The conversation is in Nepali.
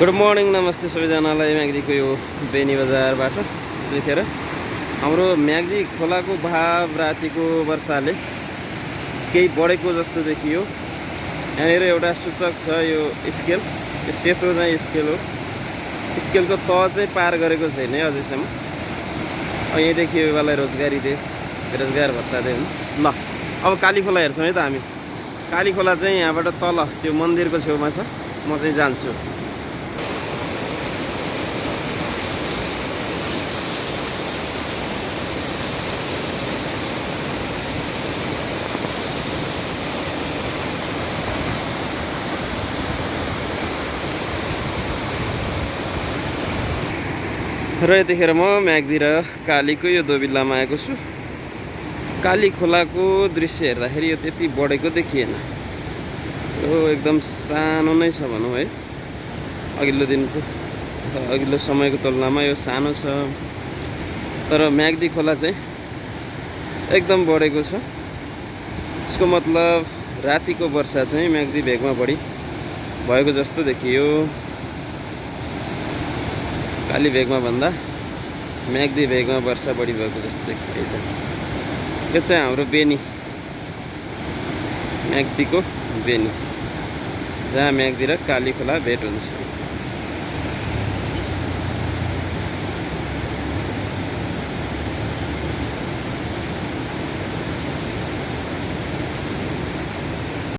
गुड मर्निङ नमस्ते सबैजनालाई म्याग्दीको यो बेनी बजारबाट देखेर हाम्रो म्याग्दी खोलाको बहाव रातिको वर्षाले केही बढेको जस्तो देखियो। यहाँनिर एउटा सूचक छ, यो स्केल, यो सेतो चाहिँ स्केल हो। स्केलको तह चाहिँ पार गरेको छैन है अझैसम्म। यहीँदेखि यो बेला रोजगारी दे बेरोजगार भत्ता दे हुन्। ल अब काली खोला हेर्छौँ है त हामी। काली खोला चाहिँ यहाँबाट तल त्यो मन्दिरको छेउमा छ। म चाहिँ जान्छु। र यतिखेर म म्याग्दी र कालीको यो दोबिल्लामा आएको छु। काली खोलाको दृश्य हेर्दाखेरि यो त्यति बढेको देखिएन। यो एकदम सानो नै छ भनौँ है। अघिल्लो समयको तुलनामा यो सानो छ, तर म्याग्दी खोला चाहिँ एकदम बढेको छ। यसको मतलब रातिको वर्षा चाहिँ म्याग्दी भेगमा बढी भएको जस्तो देखियो। काली भेगमा भन्दा म्याग्दी भेगमा वर्षा बढी भएको जस्तो देखियो। यो चाहिँ हाम्रो बेनी, म्याग्दीको बेनी, जहाँ म्याग्दी र काली खोला भेट हुन्छ।